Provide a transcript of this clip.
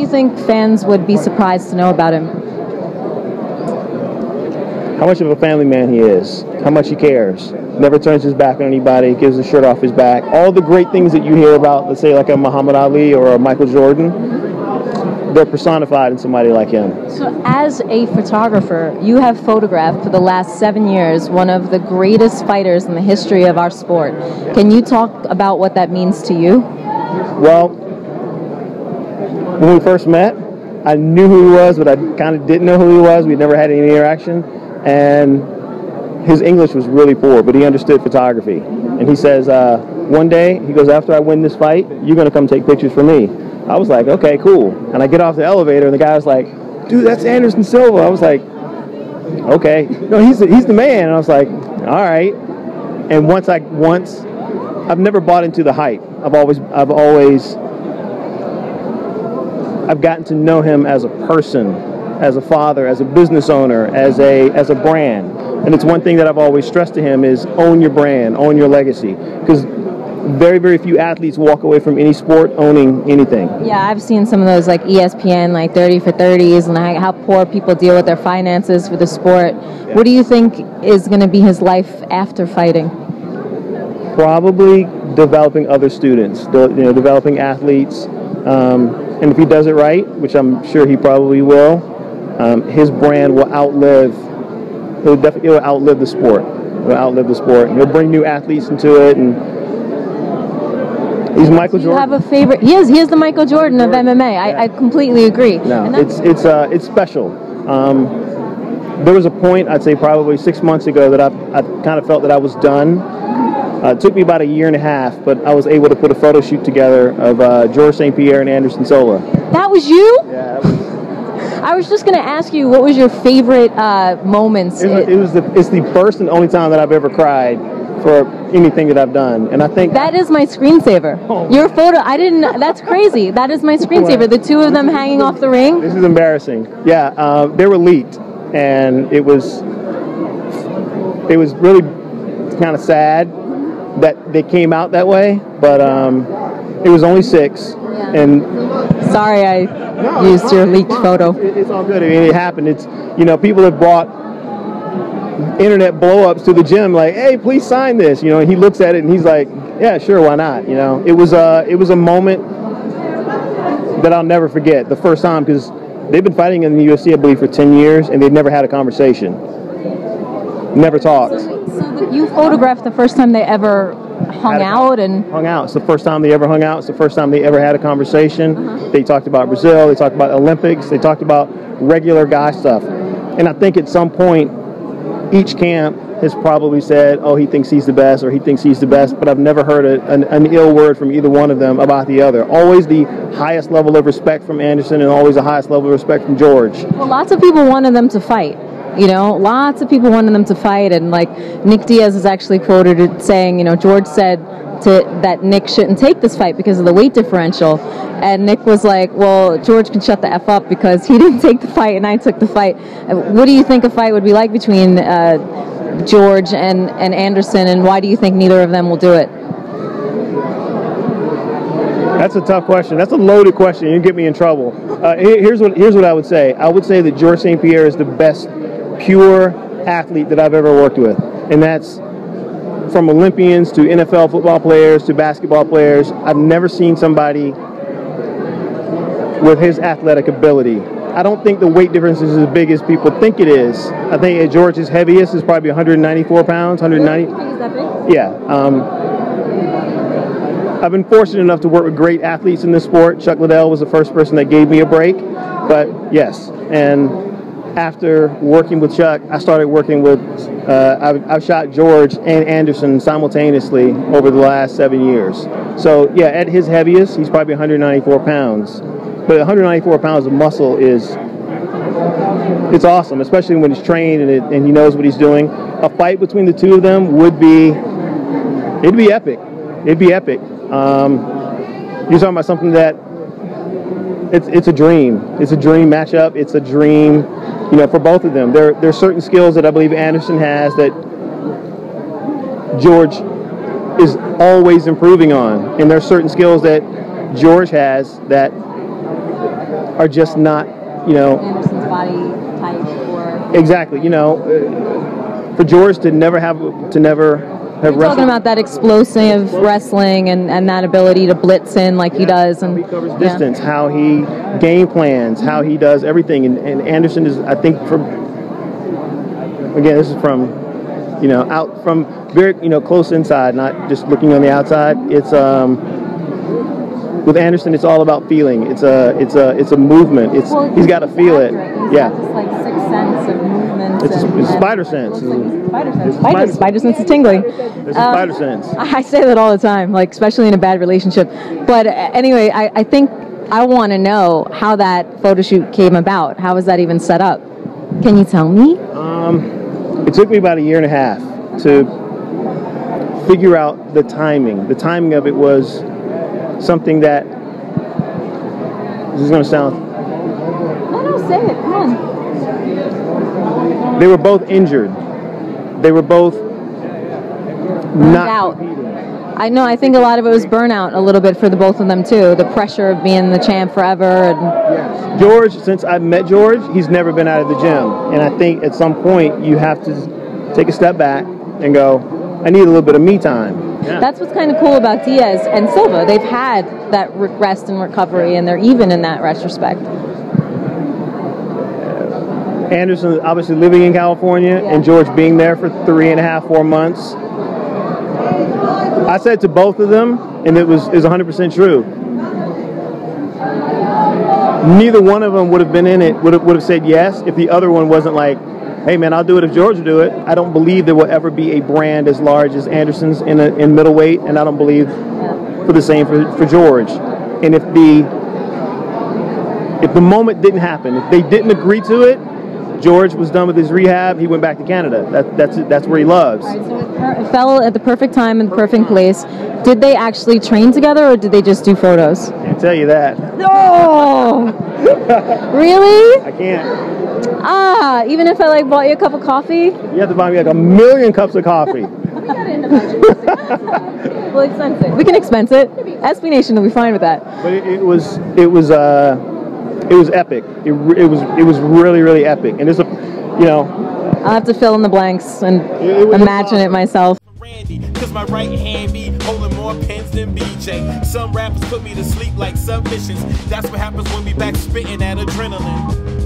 think fans would be surprised to know about him? How much of a family man he is, how much he cares, never turns his back on anybody, gives his shirt off his back. All the great things that you hear about, let's say like a Muhammad Ali or a Michael Jordan, they're personified in somebody like him. So as a photographer, you have photographed for the last 7 years one of the greatest fighters in the history of our sport. Can you talk about what that means to you? Well, when we first met, I knew who he was, but I kind of didn't know who he was. We'd never had any interaction. And his English was really poor, but he understood photography. And he says, one day, he goes, after I win this fight, you're going to come take pictures for me. I was like, okay, cool. And I get off the elevator, and the guy was like, dude, that's Anderson Silva. I was like, okay. No, he's the man. And I was like, all right. And I've never bought into the hype. I've gotten to know him as a person, as a father, as a business owner, as a brand. And it's one thing that I've always stressed to him is own your brand, own your legacy. Because very, very few athletes walk away from any sport owning anything. Yeah, I've seen some of those like ESPN, like 30 for 30s, and how poor people deal with their finances for the sport. Yeah. What do you think is going to be his life after fighting? Probably developing other students, developing athletes. And if he does it right, which I'm sure he probably will, his brand will outlive the sport. It will outlive the sport. And he'll bring new athletes into it, and he's Michael Jordan. You have a favorite? He is the Michael Jordan of MMA. I completely agree. No, it's special. There was a point, I'd say probably 6 months ago, that I kind of felt that I was done. It took me about 1.5 years, but I was able to put a photo shoot together of George St-Pierre and Anderson Silva. That was you? Yeah. I was just going to ask you, what was your favorite moments? It's the first and only time that I've ever cried for anything that I've done, and I think that is my screensaver. Oh. Your photo, that's crazy. That is my screensaver. The two of them hanging off the ring. This is embarrassing. Yeah, they were leaked, and it was really kind of sad that they came out that way, but it was only 6. Yeah. And sorry, I used your leaked photo. It's all good. I mean, it happened. It's people have brought internet blow-ups to the gym, like, hey, please sign this. And he looks at it and he's like, yeah, sure, why not? It was a moment that I'll never forget. The first time, because they've been fighting in the UFC, I believe, for 10 years, and they've never had a conversation. Never talked. So you photographed the first time they ever hung out? It's the first time they ever hung out. It's the first time they ever had a conversation. Uh-huh. They talked about Brazil. They talked about Olympics. They talked about regular guy stuff. And I think at some point, each camp has probably said, oh, he thinks he's the best, or he thinks he's the best, but I've never heard an ill word from either one of them about the other. Always the highest level of respect from Anderson, and always the highest level of respect from George. Well, lots of people wanted them to fight. Lots of people wanted them to fight, and like Nick Diaz is actually quoted as saying, George said that Nick shouldn't take this fight because of the weight differential, and Nick was like, well, George can shut the F up because he didn't take the fight and I took the fight. What do you think a fight would be like between George and Anderson, and why do you think neither of them will do it? That's a tough question. That's a loaded question. You get me in trouble. Here's what I would say. I would say that George St-Pierre is the best pure athlete that I've ever worked with, and that's from Olympians to NFL football players to basketball players. I've never seen somebody with his athletic ability. I don't think the weight difference is as big as people think it is. I think George's heaviest is probably 194 pounds, 190. Is that big? Yeah. I've been fortunate enough to work with great athletes in this sport. Chuck Liddell was the first person that gave me a break, but yes. And after working with Chuck, I started working with, I've shot George and Anderson simultaneously over the last 7 years. So yeah, at his heaviest, he's probably 194 pounds. But 194 pounds of muscle it's awesome, especially when he's trained and he knows what he's doing. A fight between the two of them it'd be epic. It'd be epic. You're talking about something that it's a dream. It's a dream matchup. It's a dream, for both of them. There's certain skills that I believe Anderson has that George is always improving on, and there's certain skills that George has that are just not, you know, Anderson's body type or exactly. You know, for George to never have You're talking about that explosive wrestling and that ability to blitz in like he does, and how he covers distance, how he game plans, how he does everything. And Anderson is, I think, again, this is from, you know, out from very, you know, close inside, not just looking on the outside. It's with Anderson, it's all about feeling. It's a movement. He's got to feel it. Yeah. Just like sixth sense of movement. It's spider sense. Spider sense is tingling. There's a spider sense. I say that all the time, like especially in a bad relationship. But anyway, I think I want to know how that photo shoot came about. How was that even set up? Can you tell me? It took me about a year and a half to figure out the timing. The timing of it was something that, this is going to sound... No, say it. Come on. They were both injured. They were both not out. I know. I think a lot of it was burnout a little bit for the both of them too. The pressure of being the champ forever. And George, since I've met George, he's never been out of the gym. And I think at some point you have to take a step back and go, I need a little bit of me time. Yeah. That's what's kind of cool about Diaz and Silva. They've had that rest and recovery, and they're even in that retrospect. Anderson obviously living in California, and George being there for 3.5, 4 months. I said to both of them, and it was 100% true. Neither one of them would have been in it, would have said yes if the other one wasn't like, hey man, I'll do it if George will do it. I don't believe there will ever be a brand as large as Anderson's in middleweight, and I don't believe for the same for George. And if the moment didn't happen, if they didn't agree to it, George was done with his rehab. He went back to Canada. That's where he loves. All right, so it fell at the perfect time and the perfect place. Did they actually train together, or did they just do photos? Can't tell you that. No. Really? I can't. Even if I like bought you a cup of coffee? You have to buy me like 1,000,000 cups of coffee. We'll expense it. We can expense it. SB Nation will be fine with that. But it was epic. It was really, really epic. And there's I'll have to fill in the blanks and imagine it myself. Cause my right hand be holding more pens than BJ. Some rappers put me to sleep like submissions. That's what happens when we back spitting at adrenaline.